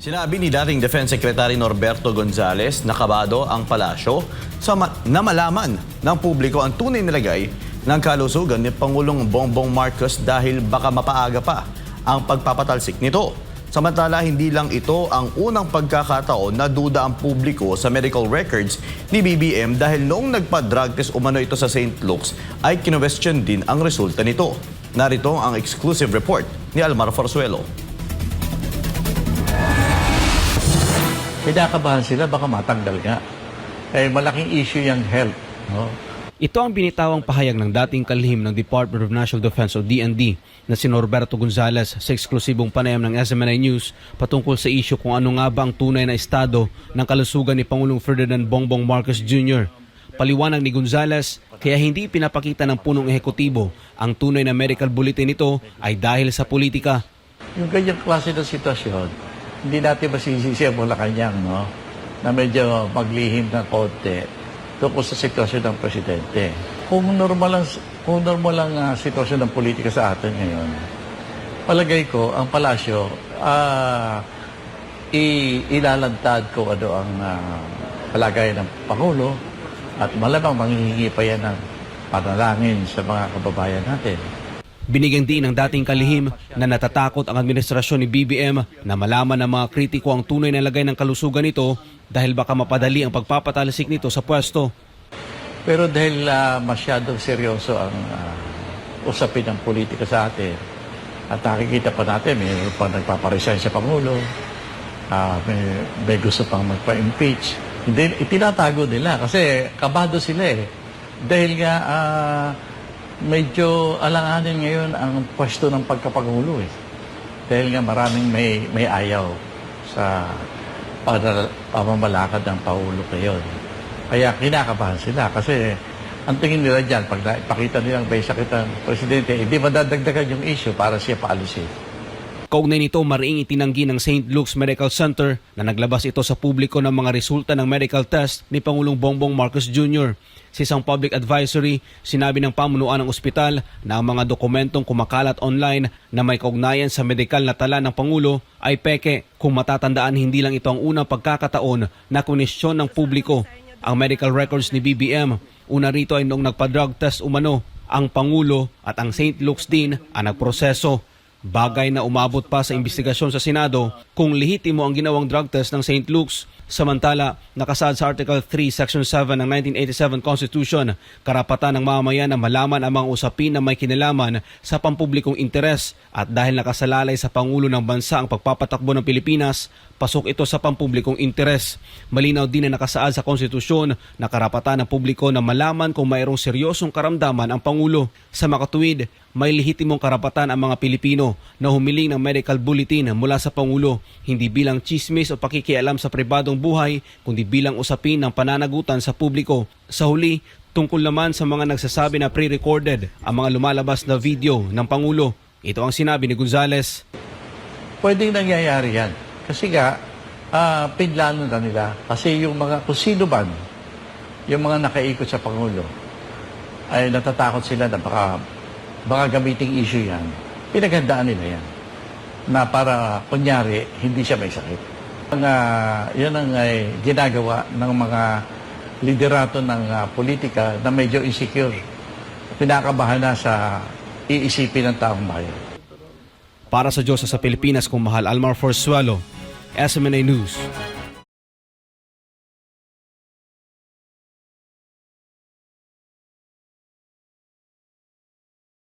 Sinabi ni dating Defense Secretary Norberto Gonzales na kabado ang palasyo na malaman ng publiko ang tunay na lagay ng kalusugan ni Pangulong Bongbong Marcos dahil baka mapaaga pa ang pagpapatalsik nito. Samantala, hindi lang ito ang unang pagkakataon na duda ang publiko sa medical records ni BBM dahil noong nagpa-drug test umano ito sa St. Luke's ay kinwestiyon din ang resulta nito. Narito ang exclusive report ni Almar Forzuelo. Kinakabahan sila, baka matanggal nga. Malaking issue yung health. No? Ito ang binitawang pahayag ng dating kalihim ng Department of National Defense o DND na si Norberto Gonzales sa eksklusibong panayam ng SMNI News patungkol sa issue kung ano nga ba ang tunay na estado ng kalusugan ni Pangulong Ferdinand Bongbong Marcos Jr. Paliwanag ni Gonzales, kaya hindi pinapakita ng punong ehekutibo ang tunay na medical bulletin nito ay dahil sa politika. Yung ganyang klase ng sitwasyon, hindi natin masisisi ang Malacanang, no? Na medyo maglihim ng konti tungkol sa sitwasyon ng presidente. Kung normal lang sitwasyon ng politika sa atin ngayon, palagay ko, ang palasyo, ilalantad ko ano ang palagay ng Pangulo at malamang manghihingi pa yan ng panalangin sa mga kababayan natin. Binigyang diin ng dating kalihim na natatakot ang administrasyon ni BBM na malaman ng mga kritiko ang tunay na lagay ng kalusugan nito dahil baka mapadali ang pagpapatalsik nito sa pwesto. Pero dahil masyadong seryoso ang usapin ng politika sa atin at nakikita pa natin, may pang nagpaparesign sa Pangulo, may gusto pang magpa-impeach. Hindi, itinatago nila kasi kabado sila eh. Dahil nga medyo alanganin ngayon ang pwesto ng pagkapangulo eh. Dahil nga maraming may ayaw sa pamamalakad ng Pangulo ngayon. Kaya kinakabahan sila kasi ang tingin nila dyan, pag ipakita nilang may sakit ang presidente, hindi madadagdagan yung issue para siya paalisin. Kaugnay nito, mariing itinanggi ng St. Luke's Medical Center na naglabas ito sa publiko ng mga resulta ng medical test ni Pangulong Bongbong Marcos Jr. Sa isang public advisory, sinabi ng pamunuan ng ospital na ang mga dokumentong kumakalat online na may kaugnayan sa medikal na tala ng Pangulo ay peke. Kung matatandaan, hindi lang ito ang unang pagkakataon na kunesyon ng publiko ang medical records ni BBM. Una rito ay noong nagpa-drug test umano ang Pangulo at ang St. Luke's din ang nagproseso. Bagay na umabot pa sa investigasyon sa Senado kung lehitimo ang ginawang drug test ng St. Luke's. Samantala, nakasaad sa Article 3, Section 7 ng 1987 Constitution, karapatan ng mamamayan na malaman ang mga usapin na may kinalaman sa pampublikong interes at dahil nakasalalay sa Pangulo ng Bansa ang pagpapatakbo ng Pilipinas, pasok ito sa pampublikong interes. Malinaw din na nakasaad sa Konstitusyon na karapatan ng publiko na malaman kung mayroong seryosong karamdaman ang Pangulo. Sa makatuwid, may lehitimong karapatan ang mga Pilipino na humiling ng medical bulletin mula sa Pangulo, hindi bilang chismis o pakikialam sa pribadong buhay, kundi bilang usapin ng pananagutan sa publiko. Sa huli, tungkol naman sa mga nagsasabi na pre-recorded ang mga lumalabas na video ng Pangulo. Ito ang sinabi ni Gonzales. Pwedeng nangyayari yan. Kasi nga, pinlano na nila. Kasi yung mga, kung sino man, yung mga nakaikot sa Pangulo, ay natatakot sila na baka gamiting issue yan. Pinaghandaan nila yan. Na para, kunyari, hindi siya may sakit. Yan ang ginagawa ng mga liderato ng politika na medyo insecure. Pinakabahan na sa iisipin ng taong bayan. Para sa Diyos sa Pilipinas, kung mahal, Almar Forzuelo, SMNI News.